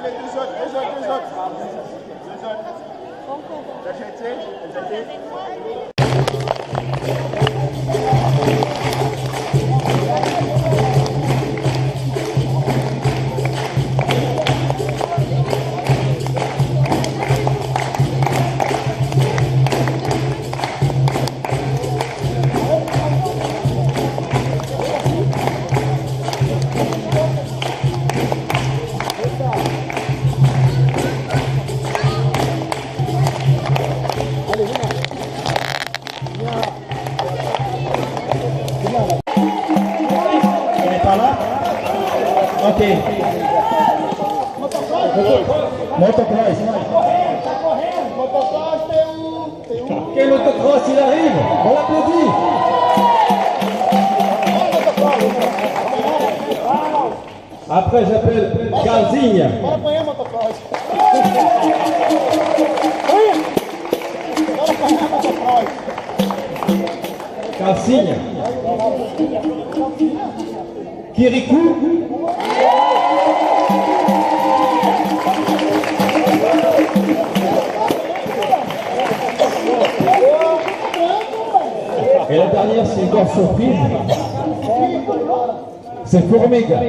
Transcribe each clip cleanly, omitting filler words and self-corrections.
Allez, deux autres. Ok. Motocross. Tá correndo. Motocross tem um. Quem motocross il arrive? On l'applaudit. Après j'appelle Calzinha. Bora apanhar motocross. Calcinha. Kirikou. Et la dernière, c'est une grande surprise. C'est Formiga.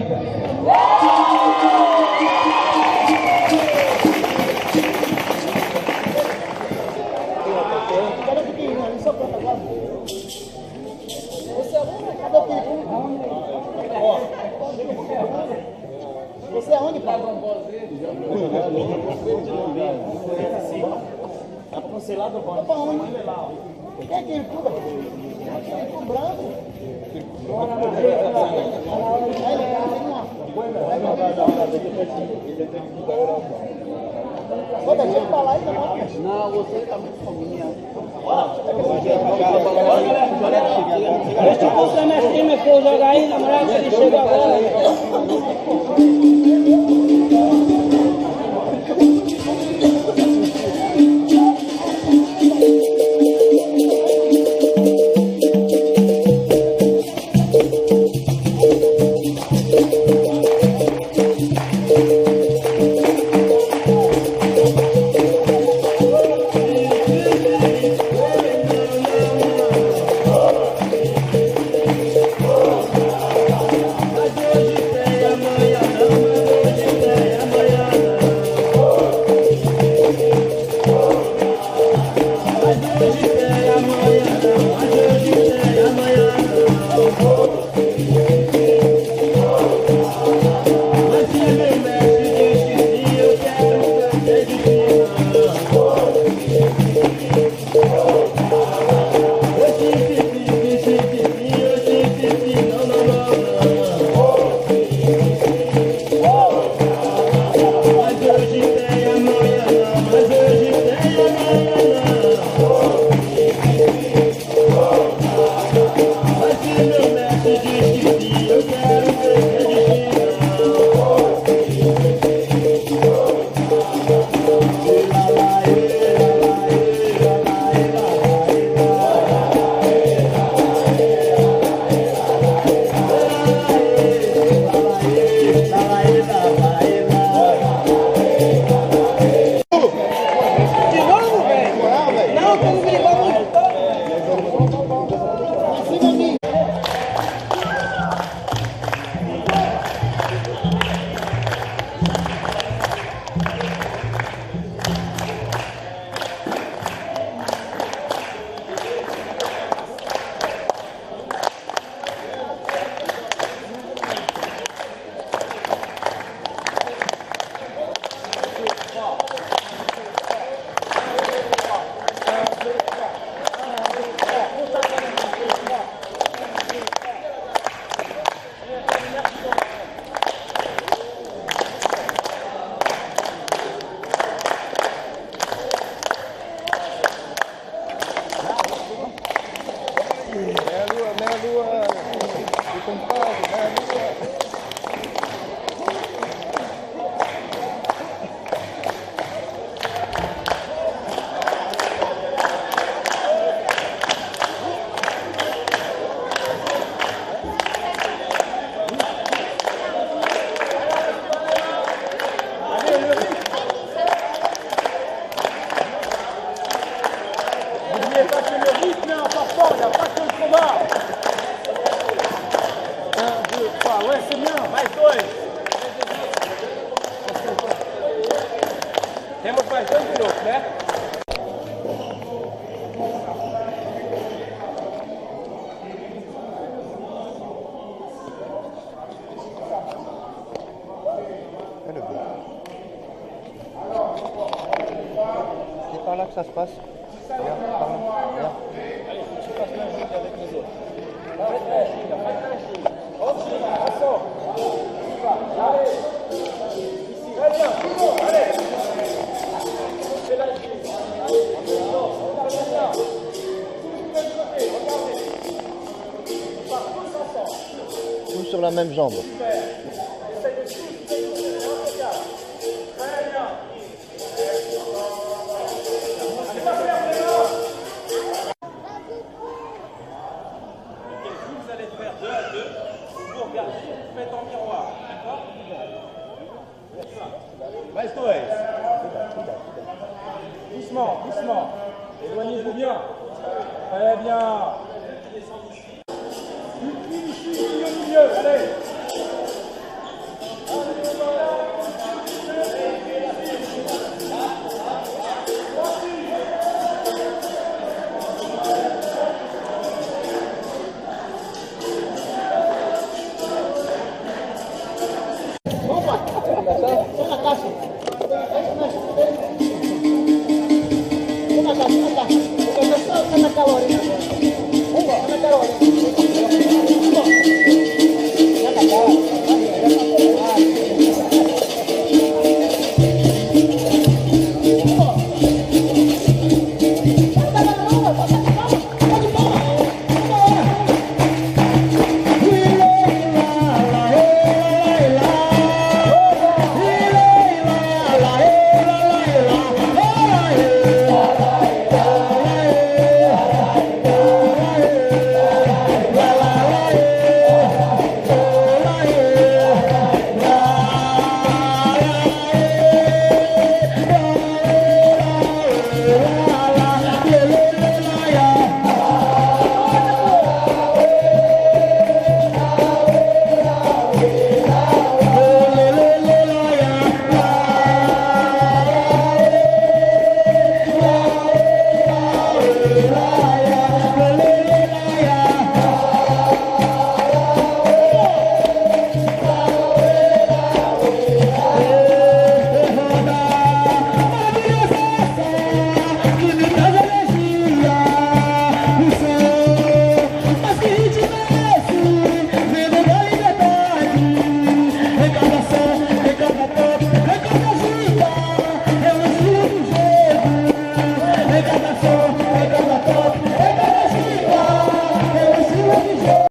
Você é onde, pai? Tá pro sei lá do bom. Tá pra onde? Quem é que Cuba? O branco. Pô, deixa eu falar aí, não. Não, você tá muito fominha. Deixa você mexer, meu filho, jogar aí, na moral, que ele chega agora. Hoje tem, amanhã não. Temos mais 2 minutos, né? C'est par là que ça se passe. Regarde, par là. Regarde. Tous sur la même jambe. Vous allez faire 2 à 2. Vous regardez, vous faites en miroir. D'accord? Reste doucement, doucement. Éloignez-vous bien. Très bien.